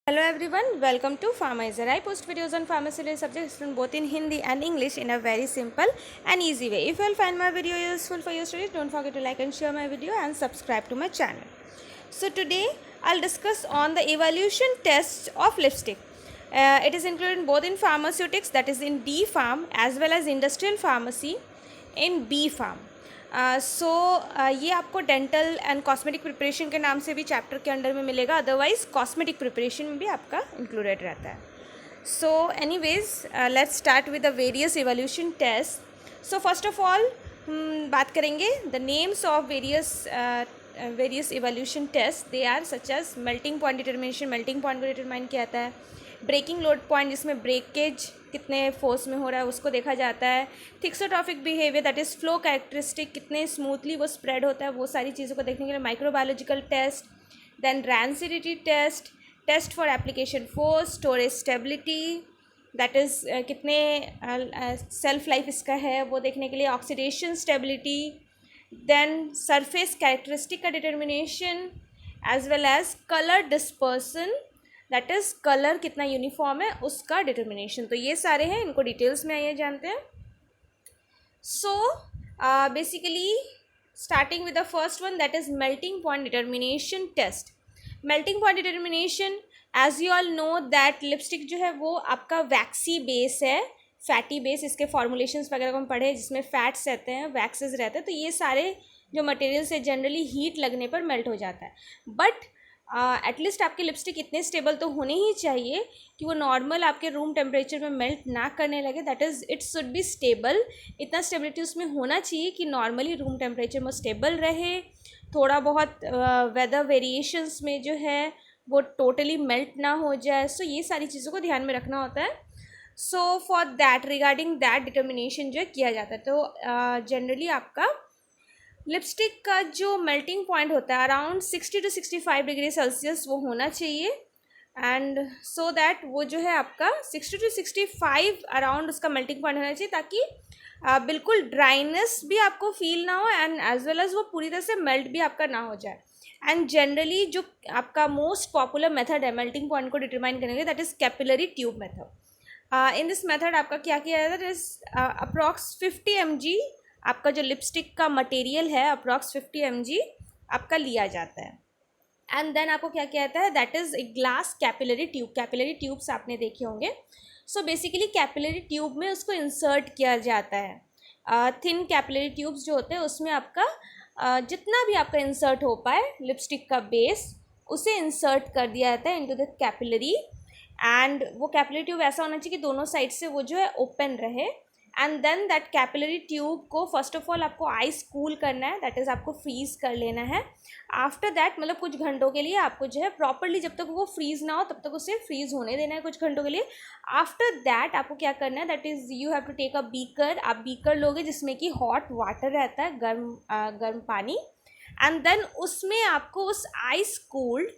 Hello everyone, welcome to Pharmizer. I post videos on pharmacy related subjects both in Hindi and English in a very simple and easy way. If you will find my video useful for your studies, don't forget to like and share my video and subscribe to my channel. So today I'll discuss on the evaluation tests of lipstick. It is included both in pharmaceutics, that is in D Pharm, as well as industrial pharmacy in B Pharm. ये आपको dental and cosmetic preparation के नाम से भी chapter के under में मिलेगा, otherwise cosmetic preparation में भी आपका इंक्लूडेड रहता है. So anyways let's start with the various evaluation test. So first of all बात करेंगे the names of various evaluation test. They are such as melting point determination, melting point को determine किया जाता है. ब्रेकिंग लोड पॉइंट, जिसमें breakage कितने force में हो रहा है उसको देखा जाता है. Thixotropic behaviour, that is flow characteristic, कितने स्मूथली वो स्प्रेड होता है, वो सारी चीज़ों को देखने के लिए microbiological test. Then rancidity test, test for application force, storage stability, that is कितने सेल्फ लाइफ इसका है वो देखने के लिए. Oxidation stability, then surface characteristic का determination, as well as colour dispersion, that is colour कितना यूनिफॉर्म है उसका डिटर्मिनेशन. तो ये सारे हैं, इनको डिटेल्स में आइए जानते हैं. So basically starting with the first one, that is melting point determination test. Melting point determination, as you all know that lipstick जो है वो आपका वैक्सी बेस है, फैटी बेस. इसके फॉर्मुलेशंस वगैरह को हम पढ़े जिसमें फैट्स रहते हैं, वैक्सेस रहते हैं. तो ये सारे जो मटेरियल्स है जनरली हीट लगने पर मेल्ट हो जाता है. बट एटलीस्ट आपकी लिपस्टिक इतने स्टेबल तो होने ही चाहिए कि वो नॉर्मल आपके रूम टेम्परेचर में मेल्ट ना करने लगे. That is it should be stable. इतना स्टेबिलिटी उसमें होना चाहिए कि नॉर्मली रूम टेम्परेचर में स्टेबल रहे. थोड़ा बहुत वेदर वेरिएशंस में जो है वो टोटली मेल्ट ना हो जाए. सो ये सारी चीज़ों को ध्यान में रखना होता है. So for that, regarding that determination जो किया जाता है. तो जनरली आपका लिपस्टिक का जो मेल्टिंग पॉइंट होता है अराउंड 60 to 65 डिग्री सेल्सियस वो होना चाहिए. एंड सो दैट वो जो है आपका 60 to 65 अराउंड उसका मेल्टिंग पॉइंट होना चाहिए, ताकि बिल्कुल ड्राइनेस भी आपको फील ना हो एंड एज वेल एज वो पूरी तरह से मेल्ट भी आपका ना हो जाए. एंड जनरली जो आपका मोस्ट पॉपुलर मेथड है मेल्टिंग पॉइंट को डिटरमाइन करने के लिए, that is capillary tube method. In this method आपका क्या किया जाता है, इज अप्रॉक्स 50 mg आपका जो लिपस्टिक का मटेरियल है अप्रॉक्स 50 mg आपका लिया जाता है. एंड देन आपको क्या किया जाता है, that is a glass capillary tube. Capillary tubes आपने देखे होंगे. सो बेसिकली कैपिलरी ट्यूब में उसको इंसर्ट किया जाता है. थिन कैपिलरी ट्यूब्स जो होते हैं उसमें आपका जितना भी आपका इंसर्ट हो पाए लिपस्टिक का बेस, उसे इंसर्ट कर दिया जाता है इनटू द कैपिलरी. एंड वो कैपिलरी ट्यूब ऐसा होना चाहिए कि दोनों साइड से वो जो है ओपन रहे. And then that capillary tube को फर्स्ट ऑफ ऑल आपको आइस कूल करना है, दैट इज़ आपको फ्रीज़ कर लेना है. आफ्टर दैट मतलब कुछ घंटों के लिए आपको जो है प्रॉपरली, जब तक वो फ्रीज़ ना हो तब तक उसे फ्रीज़ होने देना है कुछ घंटों के लिए. आफ्टर दैट आपको क्या करना है, that is you have to take a beaker. आप बीकर लोगे जिसमें कि हॉट वाटर रहता है, गर्म पानी. एंड देन उसमें आपको उस आइस कूल्ड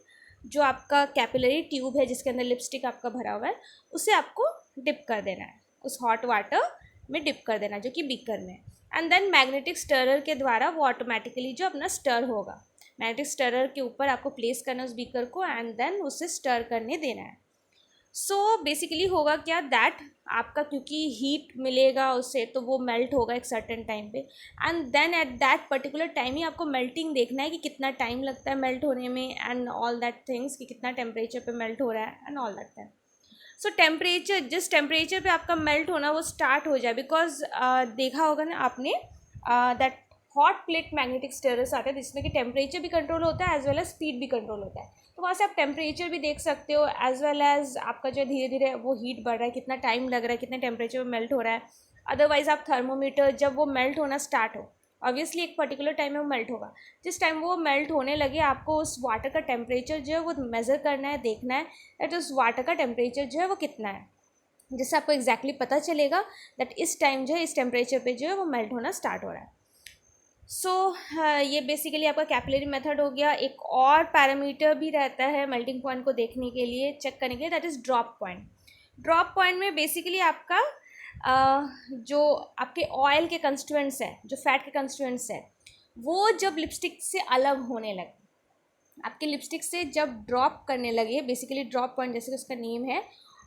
जो आपका कैपिलरी ट्यूब है जिसके अंदर लिपस्टिक आपका भरा हुआ है, उसे आपको डिप कर देना है, उस हॉट वाटर में डिप कर देना जो कि बीकर में. एंड देन मैग्नेटिक स्टरर के द्वारा वो ऑटोमेटिकली जो अपना स्टर होगा, मैग्नेटिक स्टरर के ऊपर आपको प्लेस करना है उस बीकर को एंड देन उसे स्टर करने देना है. सो बेसिकली होगा क्या, दैट आपका क्योंकि हीट मिलेगा उससे तो वो मेल्ट होगा एक सर्टेन टाइम पे. And then at that particular time ही आपको मेल्टिंग देखना है कि कितना टाइम लगता है मेल्ट होने में एंड ऑल दैट थिंग्स, कि कितना टेम्परेचर पे मेल्ट हो रहा है and all that thing. So temperature, जिस टेम्परेचर पे आपका मेल्ट होना वो स्टार्ट हो जाए, बिकॉज देखा होगा ना आपने दैट हॉट प्लेट मैग्नेटिक स्टरर्स आते हैं जिसमें कि टेम्परेचर भी कंट्रोल होता है एज वेल एज स्पीड भी कंट्रोल होता है. तो वहाँ से आप टेम्परेचर भी देख सकते हो एज वेल एज आपका जो धीरे धीरे वो हीट बढ़ रहा है, कितना टाइम लग रहा है, कितने टेम्परेचर में मेल्ट हो रहा है. अदरवाइज आप थर्मोमीटर, जब वो मेल्ट होना स्टार्ट हो, ऑब्वियसली एक पर्टिकुलर टाइम में वो मेल्ट होगा, जिस टाइम वो मेल्ट होने लगे आपको उस वाटर का टेम्परेचर जो है वो मेज़र करना है, देखना है दैट उस वाटर का टेम्परेचर जो है वो कितना है, जिससे आपको एग्जैक्टली पता चलेगा दैट इस टाइम जो है इस टेम्परेचर पे जो है वो मेल्ट होना स्टार्ट हो रहा है. सो ये बेसिकली आपका कैपिलरी मेथड हो गया. एक और पैरामीटर भी रहता है मेल्टिंग पॉइंट को देखने के लिए, चेक करने के लिए, that is drop point. Drop point में बेसिकली आपका जो आपके ऑयल के कंस्टिट्यूएंट्स है, जो फैट के कंस्टिट्यूएंट्स है, वो जब लिपस्टिक से अलग होने लगे, आपके लिपस्टिक से जब ड्रॉप करने लगे, बेसिकली ड्रॉप पॉइंट जैसे कि उसका नेम है,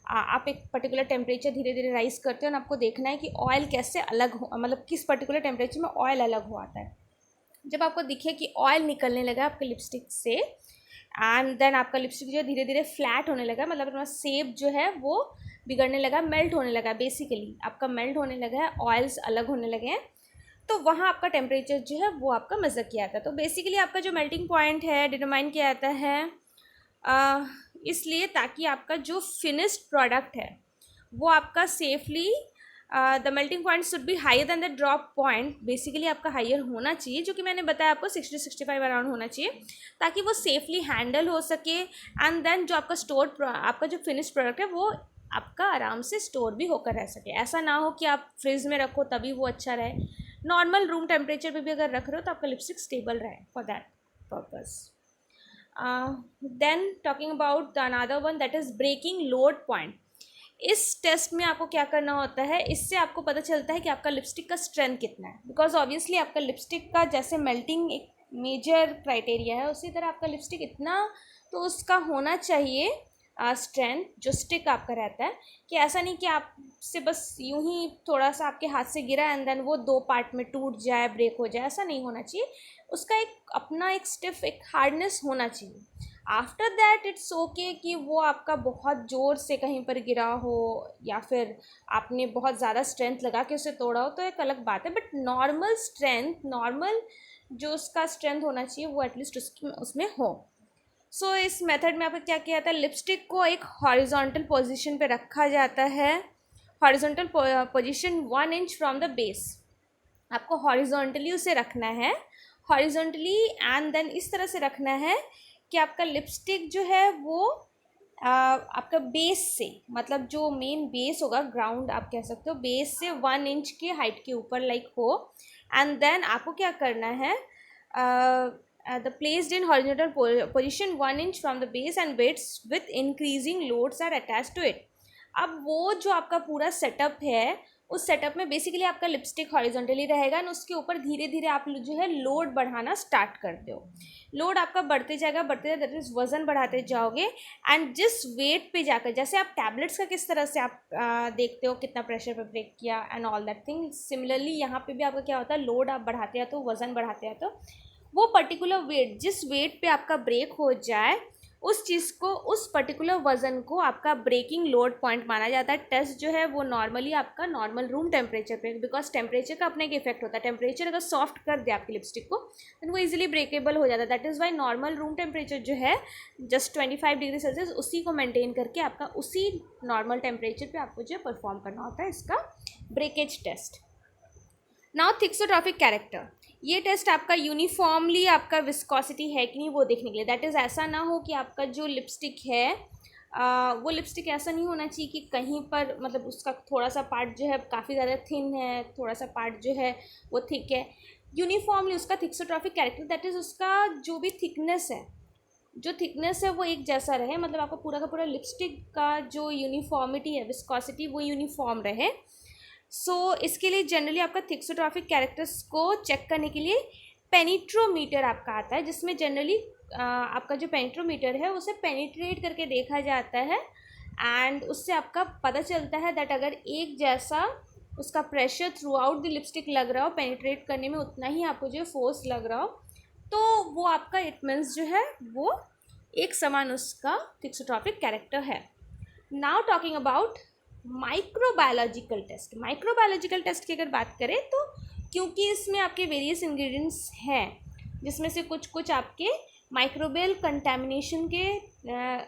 आप एक पर्टिकुलर टेम्परेचर धीरे धीरे राइज करते हो और आपको देखना है कि ऑयल कैसे अलग हो, मतलब किस पर्टिकुलर टेम्परेचर में ऑयल अलग हो आता है। जब आपको दिखे कि ऑयल निकलने लगा आपके लिपस्टिक से, एंड देन आपका लिपस्टिक जो है धीरे धीरे फ्लैट होने लगा, मतलब अपना शेप जो है वो बिगड़ने लगा, मेल्ट होने लगा, बेसिकली आपका मेल्ट होने लगा है, ऑयल्स अलग होने लगे हैं, तो वहाँ आपका टेम्परेचर जो है वो आपका मेज़र किया जाता है। तो बेसिकली आपका जो मेल्टिंग पॉइंट है डिटरमाइन किया जाता है इसलिए ताकि आपका जो फिनिश्ड प्रोडक्ट है वो आपका safely, the melting point should be higher than the drop point, basically आपका हायर होना चाहिए, जो कि मैंने बताया आपको 60-65 अराउंड होना चाहिए, ताकि वो सेफली हैंडल हो सके। एंड देन जो आपका आपका जो फिनिश्ड प्रोडक्ट है वो आपका आराम से स्टोर भी होकर रह सके। ऐसा ना हो कि आप फ्रिज में रखो तभी वो अच्छा रहे, नॉर्मल रूम टेम्परेचर पे भी अगर रख रहे हो तो आपका लिपस्टिक स्टेबल रहे, for that purpose. Then talking about the another one, that is breaking load point. इस टेस्ट में आपको क्या करना होता है, इससे आपको पता चलता है कि आपका लिपस्टिक का स्ट्रेंथ कितना है, बिकॉज ऑब्वियसली आपका लिपस्टिक का जैसे मेल्टिंग एक मेजर क्राइटेरिया है, उसी तरह आपका लिपस्टिक इतना तो उसका होना चाहिए स्ट्रेंथ, जो स्टिक आपका रहता है, कि ऐसा नहीं कि आपसे बस यूं ही थोड़ा सा आपके हाथ से गिरा एंड देन वो 2 पार्ट में टूट जाए, ब्रेक हो जाए, ऐसा नहीं होना चाहिए। उसका एक अपना एक स्टिफ, एक हार्डनेस होना चाहिए। आफ्टर दैट इट्स ओके कि वो आपका बहुत ज़ोर से कहीं पर गिरा हो या फिर आपने बहुत ज़्यादा स्ट्रेंथ लगा के उसे तोड़ा हो, तो एक अलग बात है, बट नॉर्मल स्ट्रेंथ, नॉर्मल जो उसका स्ट्रेंथ होना चाहिए वो एटलीस्ट उसमें हो। सो इस मेथड में आपको क्या किया जाता है, लिपस्टिक को एक हॉरिजॉन्टल पोजीशन पे रखा जाता है, horizontal position 1 inch from the base, आपको हॉरिजॉन्टली उसे रखना है, हॉरिजॉन्टली, एंड देन इस तरह से रखना है कि आपका लिपस्टिक जो है वो आपका बेस से, मतलब जो मेन बेस होगा, ग्राउंड आप कह सकते हो, बेस से 1 इंच के हाइट के ऊपर लाइक हो। एंड देन आपको क्या करना है, the placed in horizontal position 1 inch from the base and weights with increasing loads are attached to it। अब वो जो आपका पूरा सेटअप है, उस सेटअप में बेसिकली आपका लिपस्टिक हॉरिजॉन्टली रहेगा और उसके ऊपर धीरे धीरे आप जो है लोड बढ़ाना स्टार्ट करते हो, लोड आपका बढ़ते जाएगा, दैट इज वज़न बढ़ाते जाओगे। एंड जिस वेट पे जाकर, जैसे आप टैबलेट्स का किस तरह से आप देखते हो कितना प्रेशर पे ब्रेक किया and all that thing, similarly यहाँ पे भी आपका क्या होता है, लोड आप बढ़ाते हैं तो वज़न बढ़ाते हैं, तो वो पर्टिकुलर वेट, जिस वेट पे आपका ब्रेक हो जाए, उस चीज़ को, उस पर्टिकुलर वज़न को आपका ब्रेकिंग लोड पॉइंट माना जाता है। टेस्ट जो है वो नॉर्मली आपका नॉर्मल रूम टेम्परेचर पे, बिकॉज टेम्परेचर का अपना एक इफेक्ट होता है, टेम्परेचर अगर सॉफ्ट कर दे आपकी लिपस्टिक को तो वो इजीली ब्रेकेबल हो जाता है। That is Y normal room temperature जो है जस्ट 25 डिग्री सेल्सियस, उसी को मेंटेन करके आपका उसी नॉर्मल टेम्परेचर पे आपको जो परफॉर्म करना होता है इसका breakage test. Now thixotropic character, ये टेस्ट आपका यूनिफॉर्मली आपका विस्कोसिटी है कि नहीं वो देखने के लिए, दैट इज़ ऐसा ना हो कि आपका जो लिपस्टिक है वो लिपस्टिक ऐसा नहीं होना चाहिए कि कहीं पर, मतलब उसका थोड़ा सा पार्ट जो है काफ़ी ज़्यादा थिन है, थोड़ा सा पार्ट जो है वो थिक है, यूनिफॉर्मली उसका थिक्सोट्रॉपिक कैरेक्टर, दैट इज़ उसका जो भी थिकनेस है, जो थिकनेस है वो एक जैसा रहे, मतलब आपका पूरा का पूरा लिपस्टिक का जो यूनिफॉर्मिटी है, विस्कोसिटी, वो यूनिफॉर्म रहे। इसके लिए जनरली आपका थिक्सोट्रॉपिक कैरेक्टर्स को चेक करने के लिए पेनिट्रोमीटर आपका आता है, जिसमें जनरली आपका जो पेनिट्रोमीटर है उसे पेनिट्रेट करके देखा जाता है, एंड उससे आपका पता चलता है दैट अगर एक जैसा उसका pressure through out the lipstick लग रहा हो, पेनिट्रेट करने में उतना ही आपको जो फोर्स लग रहा हो, तो वो आपका इट मीन्स जो है वो एक समान उसका थिक्सोट्रॉपिक कैरेक्टर है। Now talking about microbiological test, microbiological test की अगर बात करें तो क्योंकि इसमें आपके वेरियस इंग्रेडिएंट्स हैं जिसमें से कुछ आपके माइक्रोबियल कंटेमिनेशन के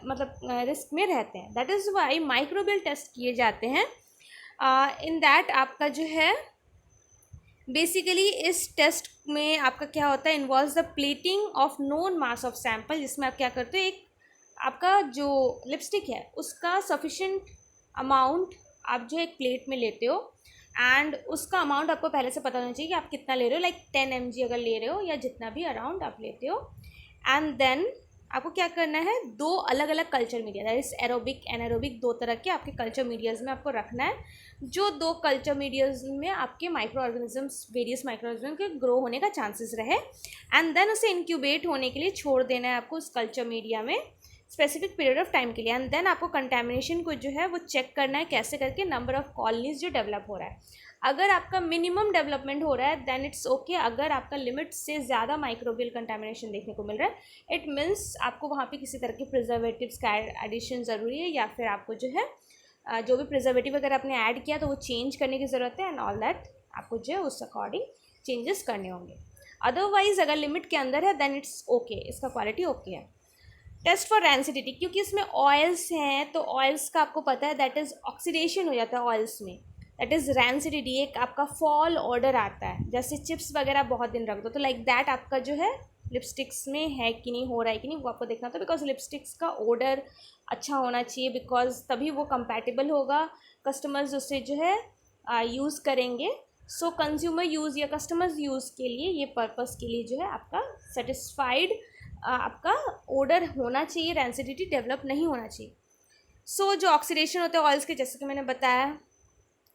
मतलब रिस्क में रहते हैं, that is why microbial test किए जाते हैं। इन दैट आपका जो है बेसिकली इस टेस्ट में आपका क्या होता है, involves the plating of known mass of sample, जिसमें आप क्या करते हो, एक आपका जो लिपस्टिक है उसका सफिशेंट अमाउंट आप जो एक प्लेट में लेते हो, एंड उसका अमाउंट आपको पहले से पता होना चाहिए कि आप कितना ले रहे हो, लाइक 10 mg अगर ले रहे हो या जितना भी अराउंड आप लेते हो, एंड देन आपको क्या करना है, दो अलग अलग culture media, that is aerobic anaerobic, दो तरह के आपके कल्चर मीडियाज में आपको रखना है, जो दो कल्चर मीडियाज में आपके micro organisms, various micro organism के ग्रो होने का चांसेस रहे, एंड देन उसे इंक्यूबेट होने के लिए छोड़ देना है आपको उस कल्चर मीडिया में स्पेसिफिक पीरियड ऑफ टाइम के लिए, एंड देन आपको कंटेमिनेशन को जो है वो चेक करना है, कैसे करके, नंबर ऑफ कॉलोनीज जो डेवलप हो रहा है। अगर आपका मिनिमम डेवलपमेंट हो रहा है देन इट्स ओके, अगर आपका लिमिट से ज़्यादा माइक्रोबियल कंटेमिनेशन देखने को मिल रहा है, इट मीन्स आपको वहाँ पे किसी तरह के प्रिजर्वेटिव्स का एडिशन ज़रूरी है, या फिर आपको जो है जो भी प्रिजर्वेटिव अगर आपने ऐड किया तो वो चेंज करने की ज़रूरत है, एंड ऑल दैट आपको जो है उस अकॉर्डिंग चेंजेस करने होंगे। अदरवाइज अगर लिमिट के अंदर है देन इट्स ओके, इसका क्वालिटी ओके है। टेस्ट फॉर रैंसिडिटी, क्योंकि इसमें ऑयल्स हैं तो ऑयल्स का आपको पता है दैट इज़ ऑक्सीडेशन हो जाता है ऑयल्स में, दैट इज़ रैंसिडिटी, एक आपका फॉल ऑर्डर आता है, जैसे चिप्स वगैरह बहुत दिन रख दो तो लाइक दैट आपका जो है लिपस्टिक्स में है कि नहीं, हो रहा है कि नहीं, वो आपको देखना था, बिकॉज लिपस्टिक्स का ऑर्डर अच्छा होना चाहिए, बिकॉज तभी वो कंपैटिबल होगा, कस्टमर्स उससे जो है यूज़ करेंगे। सो कंज्यूमर यूज़ या कस्टमर्स यूज़ के लिए, ये पर्पस के लिए जो है आपका सेटिस्फाइड आपका ऑर्डर होना चाहिए, रैंसिडिटी डेवलप नहीं होना चाहिए। सो जो ऑक्सीडेशन होता है ऑयल्स के, जैसे कि मैंने बताया,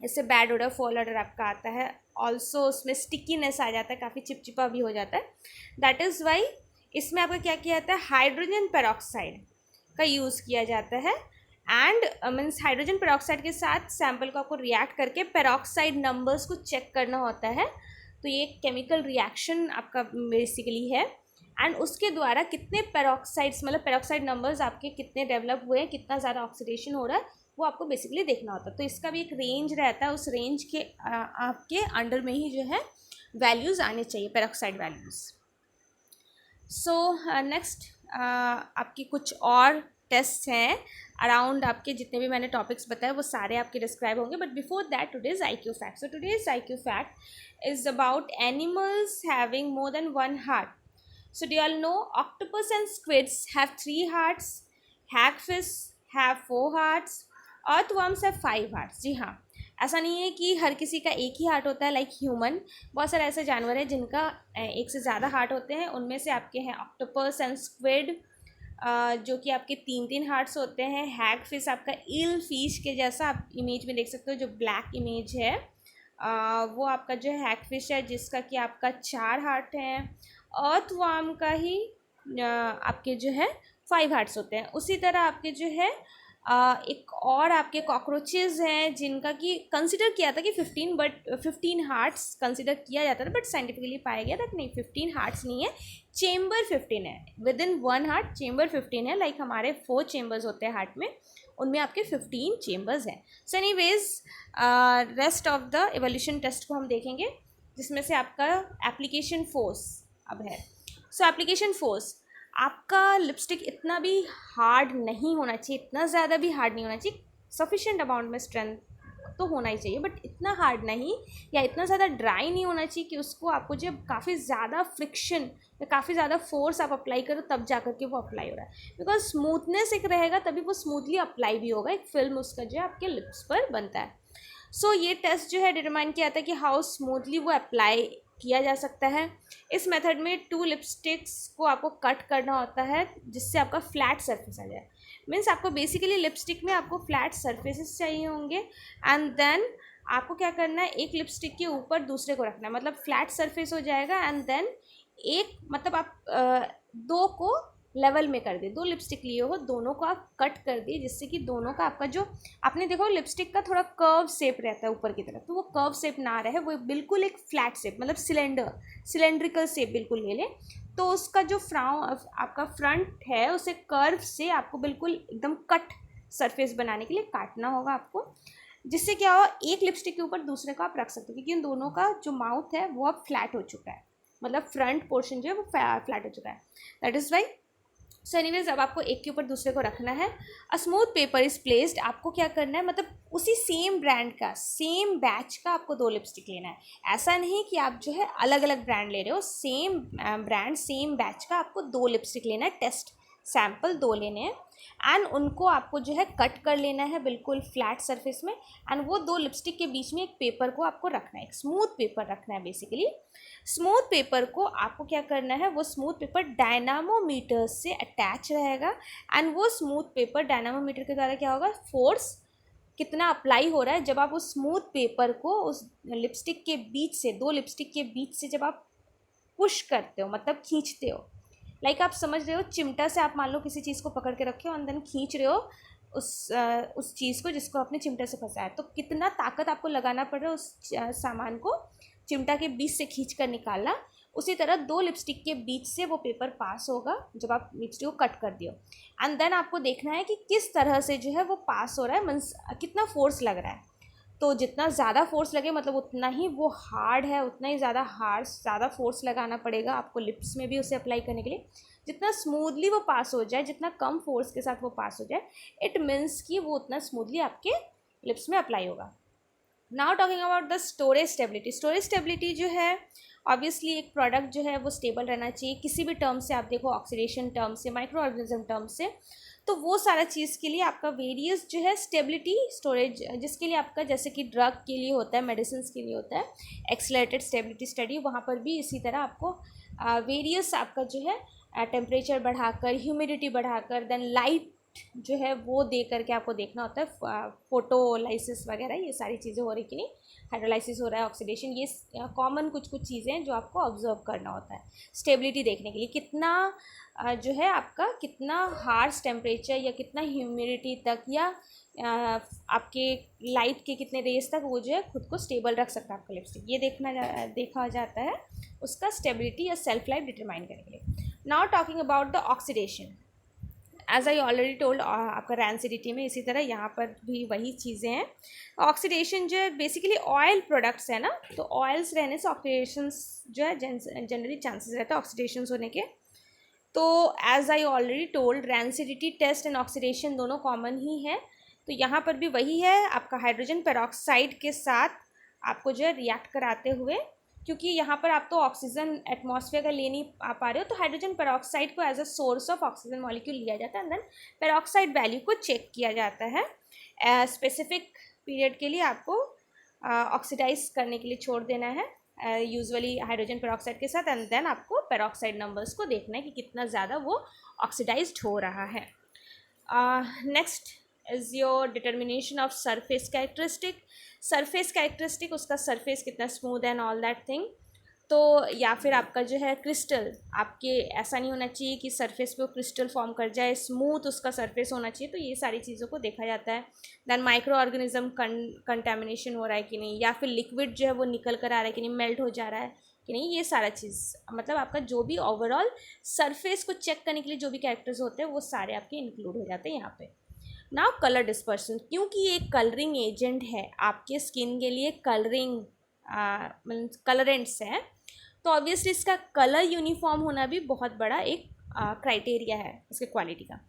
इससे बैड ऑर्डर, फॉल ऑर्डर आपका आता है, ऑल्सो उसमें स्टिकीनेस आ जाता है, काफ़ी चिपचिपा भी हो जाता है, दैट इज़ वाई इसमें आपका क्या किया जाता है, हाइड्रोजन पेरोक्साइड का यूज़ किया जाता है, एंड मीन्स हाइड्रोजन पेरोक्साइड के साथ सैम्पल को आपको रिएक्ट करके पेरोक्साइड नंबर्स को चेक करना होता है, तो ये केमिकल रिएक्शन आपका बेसिकली है, एंड उसके द्वारा कितने पेरोक्साइड्स, मतलब पेरोक्साइड नंबर्स आपके कितने डेवलप हुए हैं, कितना ज़्यादा ऑक्सीडेशन हो रहा है, वो आपको बेसिकली देखना होता है। तो इसका भी एक रेंज रहता है, उस रेंज के आपके अंडर में ही जो है वैल्यूज़ आने चाहिए, पेरोक्साइड वैल्यूज़। सो नेक्स्ट आपकी कुछ और टेस्ट हैं अराउंड, आपके जितने भी मैंने टॉपिक्स बताए वो सारे आपके डिस्क्राइब होंगे, but before that today's IQ fact. So today's IQ fact is about animals having more than one heart. So do you all know octopus and squids have 3 hearts, hagfish have 4 hearts, earthworms have 5 hearts। जी हाँ, ऐसा नहीं है कि हर किसी का एक ही heart होता है, लाइक ह्यूमन, बहुत सारे ऐसे जानवर हैं जिनका एक से ज़्यादा हार्ट होते हैं, उनमें से आपके हैं ऑक्टोपस एंड स्क्विड जो कि आपके 3 हार्ट्स होते हैं, हैगफिश आपका ईल फिश के जैसा आप इमेज में देख सकते हो, जो ब्लैक इमेज है वो आपका जो है हैगफिश है, जिसका कि आपका 4 हार्ट हैं, अर्थवर्म का ही आपके जो है 5 हार्ट्स होते हैं। उसी तरह आपके जो है एक और आपके कॉकरोचेस हैं जिनका कि कंसिडर किया था कि 15 हार्ट्स कंसिडर किया जाता था, बट साइंटिफिकली पाया गया था कि नहीं, 15 हार्ट्स नहीं है, चेम्बर 15 है, विद इन 1 हार्ट चेम्बर 15 है, लाइक हमारे 4 चेम्बर्स होते हैं हार्ट में, उनमें आपके 15 चेम्बर्स हैं। So anyways rest of the evolution test को हम देखेंगे, जिसमें से आपका एप्लीकेशन फोर्स अब है। सो एप्लीकेशन फोर्स, आपका लिपस्टिक इतना भी हार्ड नहीं होना चाहिए, इतना ज़्यादा भी हार्ड नहीं होना चाहिए, सफिशेंट अमाउंट में स्ट्रेंथ तो होना ही चाहिए, बट इतना हार्ड नहीं या इतना ज़्यादा ड्राई नहीं होना चाहिए कि उसको आपको जब काफ़ी ज़्यादा फ्रिक्शन या काफ़ी ज़्यादा फोर्स आप अप्लाई करो तब जा कर के वो अप्लाई हो रहा है, बिकॉज स्मूथनेस एक रहेगा तभी वो स्मूथली अप्लाई भी होगा, एक फिल्म उसका जो है आपके लिप्स पर बनता है। सो ये टेस्ट जो है डिटरमाइन किया था कि हाउ स्मूथली वो अप्लाई किया जा सकता है। इस मेथड में 2 लिपस्टिक्स को आपको कट करना होता है जिससे आपका फ्लैट सरफेस आ जाए, मीन्स आपको बेसिकली लिपस्टिक में आपको फ्लैट सरफेसेस चाहिए होंगे, एंड देन आपको क्या करना है, एक लिपस्टिक के ऊपर दूसरे को रखना है, मतलब फ्लैट सरफेस हो जाएगा, एंड देन एक मतलब आप 2 को लेवल में कर दिए, 2 लिपस्टिक लिए हो, दोनों को आप कट कर दिए, जिससे कि दोनों का आपका जो आपने देखो लिपस्टिक का थोड़ा कर्व शेप रहता है ऊपर की तरफ, तो वो कर्व शेप ना रहे, वो बिल्कुल एक फ्लैट शेप, मतलब सिलेंड्रिकल शेप बिल्कुल ले लें, तो उसका जो आपका फ्रंट है उसे कर्व से आपको बिल्कुल एकदम कट सरफेस बनाने के लिए काटना होगा आपको, जिससे क्या हो, एक लिपस्टिक के ऊपर दूसरे को आप रख सकते हो, क्योंकि उन दोनों का जो माउथ है वो अब फ्लैट हो चुका है, मतलब फ्रंट पोर्शन जो है वो फ्लैट हो चुका है, that is Y. So anyways अब आपको एक के ऊपर दूसरे को रखना है। A smooth paper is placed, आपको क्या करना है, मतलब उसी सेम ब्रांड का, सेम बैच का आपको 2 लिपस्टिक लेना है, ऐसा नहीं कि आप जो है अलग अलग ब्रांड ले रहे हो, सेम ब्रांड सेम बैच का आपको 2 लिपस्टिक लेना है टेस्ट सैम्पल 2 लेने हैं एंड उनको आपको जो है कट कर लेना है बिल्कुल फ्लैट सरफेस में, एंड वो 2 लिपस्टिक के बीच में एक पेपर को आपको रखना है, एक स्मूथ पेपर रखना है बेसिकली। स्मूथ पेपर को आपको क्या करना है, वो स्मूथ पेपर डायनामोमीटर से अटैच रहेगा एंड वो स्मूथ पेपर डायनामोमीटर के द्वारा क्या होगा, फोर्स कितना अप्लाई हो रहा है जब आप उस स्मूथ पेपर को उस लिपस्टिक के बीच से, 2 लिपस्टिक के बीच से जब आप पुश करते हो, मतलब खींचते हो, लाइक आप समझ रहे हो, चिमटा से आप मान लो किसी चीज़ को पकड़ के रखे हो एंड देन खींच रहे हो उस चीज़ को जिसको आपने चिमटा से फंसाया, तो कितना ताकत आपको लगाना पड़ रहा है उस सामान को चिमटा के बीच से खींच कर निकालना। उसी तरह 2 लिपस्टिक के बीच से वो पेपर पास होगा जब आप लिपस्टिक को कट कर दियो, एंड देन आपको देखना है कि किस तरह से जो है वो पास हो रहा है, मीन्स कितना फोर्स लग रहा है। तो जितना ज़्यादा फोर्स लगे मतलब उतना ही वो हार्ड है, उतना ही ज़्यादा फोर्स लगाना पड़ेगा आपको लिप्स में भी उसे अप्लाई करने के लिए। जितना स्मूथली वो पास हो जाए, जितना कम फोर्स के साथ वो पास हो जाए, इट मीन्स कि वो उतना स्मूथली आपके लिप्स में अप्लाई होगा। Now talking about the storage stability. Storage stability जो है ऑब्वियसली एक प्रोडक्ट जो है वो स्टेबल रहना चाहिए किसी भी टर्म से, आप देखो ऑक्सीडेशन टर्म से, माइक्रो ऑर्गेनिज्म टर्म से, तो वो सारा चीज़ के लिए आपका वेरियस जो है स्टेबिलिटी स्टोरेज, जिसके लिए आपका जैसे कि ड्रग के लिए होता है, मेडिसिन के लिए होता है एक्सेलरेटेड स्टेबिलिटी स्टडी, वहाँ पर भी इसी तरह आपको वेरियस आपका जो है टेम्परेचर बढ़ाकर, ह्यूमिडिटी बढ़ाकर, देन लाइट जो है वो दे करके आपको देखना होता है, फोटोलाइसिस वगैरह ये सारी चीज़ें हो रही कि नहीं, हाइड्रोलाइसिस हो रहा है, ऑक्सीडेशन, ये कॉमन कुछ चीज़ें हैं जो आपको ऑब्जर्व करना होता है स्टेबिलिटी देखने के लिए। कितना जो है आपका कितना हार्श टेम्परेचर या कितना ह्यूमिडिटी तक या आपके लाइट के कितने रेज तक वो जो है खुद को स्टेबल रख सकता है आपका लिपस्टिक, ये देखा जाता है उसका स्टेबिलिटी या सेल्फ लाइफ डिटरमाइन करने के लिए। Now talking about the oxidation, as I already told, आपका रैंसिडिटी में इसी तरह यहाँ पर भी वही चीज़ें हैं। ऑक्सीडेशन जो है बेसिकली ऑयल प्रोडक्ट्स है ना, तो ऑयल्स रहने से ऑक्सीडेशंस जो है जनरली चांसेस रहता है ऑक्सीडेशन होने के। तो as I already told, rancidity test and oxidation दोनों कॉमन ही है, तो यहाँ पर भी वही है, आपका हाइड्रोजन पेरोक्साइड के साथ आपको जो है रिएक्ट कराते हुए, क्योंकि यहाँ पर आप तो ऑक्सीजन एटमॉस्फेयर का ले नहीं पा रहे हो, तो हाइड्रोजन पेरोक्साइड को as a source of oxygen molecule लिया जाता है एंड देन पेरोक्साइड वैल्यू को चेक किया जाता है, स्पेसिफिक पीरियड के लिए आपको ऑक्सीडाइज करने के लिए छोड़ देना है यूजुअली हाइड्रोजन पेरोक्साइड के साथ, एंड देन आपको पेरोक्साइड नंबर्स को देखना है कि कितना ज़्यादा वो ऑक्सीडाइज्ड हो रहा है। Next is your determination of surface characteristic. Surface characteristic, उसका सरफेस कितना smooth and all that thing, तो या फिर आपका जो है क्रिस्टल, आपके ऐसा नहीं होना चाहिए कि सरफेस पे वो क्रिस्टल फॉर्म कर जाए, स्मूथ उसका सरफेस होना चाहिए, तो ये सारी चीज़ों को देखा जाता है। दैन माइक्रो ऑर्गेनिज्म कंटेमिनेशन हो रहा है कि नहीं, या फिर लिक्विड जो है वो निकल कर आ रहा है कि नहीं, मेल्ट हो जा रहा है कि नहीं, ये सारा चीज़ मतलब आपका जो भी ओवरऑल सरफेस को चेक करने के लिए जो भी कैरेक्टर्स होते हैं वो सारे आपके इंक्लूड हो जाते हैं यहाँ पे। नाउ कलर डिस्पर्सन, क्योंकि ये कलरिंग एजेंट है आपके स्किन के लिए, कलरिंग कलरेंट्स है, तो ऑब्वियसली इसका कलर यूनिफॉर्म होना भी बहुत बड़ा एक क्राइटेरिया है इसके क्वालिटी का।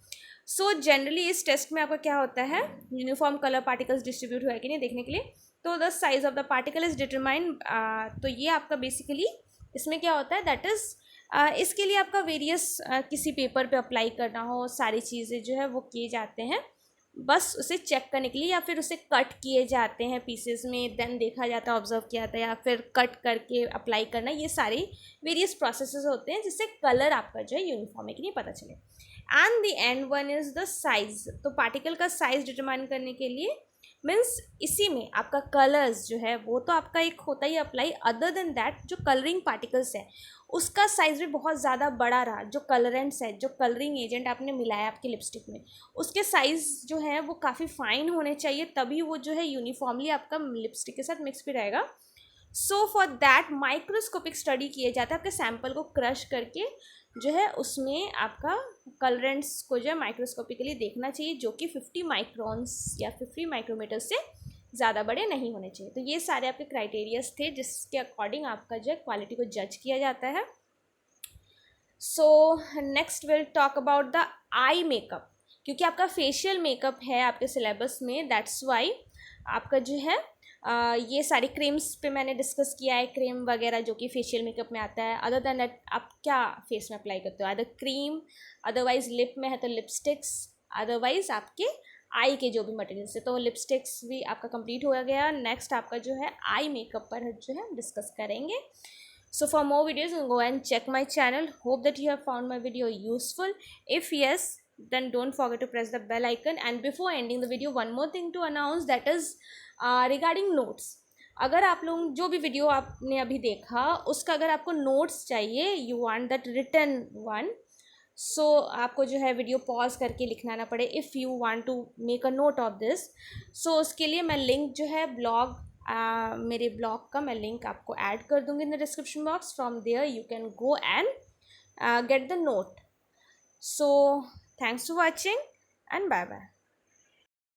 सो जनरली इस टेस्ट में आपका क्या होता है, यूनिफॉर्म कलर पार्टिकल्स डिस्ट्रीब्यूट हुआ है कि नहीं देखने के लिए, तो the size of the particle is determine, तो ये आपका बेसिकली इसमें क्या होता है, दैट इज़ इसके लिए आपका वेरियस किसी पेपर पे अप्लाई करना हो, सारी चीज़ें जो है वो किए जाते हैं बस उसे चेक करने के लिए, या फिर उसे कट किए जाते हैं पीसेस में, देन देखा जाता है, ऑब्जर्व किया जाता है, या फिर कट करके अप्लाई करना, ये सारे वेरियस प्रोसेसेस होते हैं जिससे कलर आपका जो है यूनिफॉर्म है कि नहीं पता चले। And the end one is the size, तो पार्टिकल का साइज डिटरमाइन करने के लिए मीन्स इसी में आपका कलर्स जो है वो तो आपका एक होता ही अप्लाई, अदर देन दैट जो कलरिंग पार्टिकल्स है उसका साइज़ भी बहुत ज़्यादा बड़ा रहा, जो कलरेंट्स है, जो कलरिंग एजेंट आपने मिलाया आपकी लिपस्टिक में, उसके साइज़ जो है वो काफ़ी फाइन होने चाहिए, तभी वो जो है यूनिफॉर्मली आपका लिपस्टिक के साथ मिक्स भी रहेगा। So for that microscopic study किए जाता है, आपके सैम्पल को क्रश करके जो है उसमें आपका कलरेंट्स को जो है माइक्रोस्कोपिकली देखना चाहिए, जो कि 50 माइक्रोन्स या 50 माइक्रोमीटर से ज़्यादा बड़े नहीं होने चाहिए। तो ये सारे आपके क्राइटेरियाज थे जिसके अकॉर्डिंग आपका जो है क्वालिटी को जज किया जाता है। So next will talk about the eye makeup, क्योंकि आपका फेशियल मेकअप है आपके सिलेबस में, दैट्स वाई आपका जो है ये सारी क्रीम्स पे मैंने डिस्कस किया है, क्रीम वगैरह जो कि फेशियल मेकअप में आता है। अदर देन दैट आप क्या फेस में अप्लाई करते हो, अदर क्रीम, अदरवाइज लिप में है तो लिपस्टिक्स, अदरवाइज आपके आई के जो भी मटेरियल्स है। तो लिपस्टिक्स भी आपका कंप्लीट हो गया। नेक्स्ट आपका जो है आई मेकअप पर जो है डिस्कस करेंगे। So for more videos, go and check my channel. Hope that you have found my video useful. If yes, then don't forget to press the bell icon. And before ending the video, one more thing to announce, that is regarding notes. अगर आप लोग जो भी video आपने अभी देखा उसका अगर आपको नोट्स चाहिए, you want that written one, so आपको जो है वीडियो पॉज करके लिखना ना पड़े। If you want to make a note of this, so उसके लिए मैं लिंक जो है ब्लॉग, मेरे ब्लॉग का मैं लिंक आपको ऐड कर दूँगी in the description box. From there you can go and get the note. So thanks for watching and bye bye.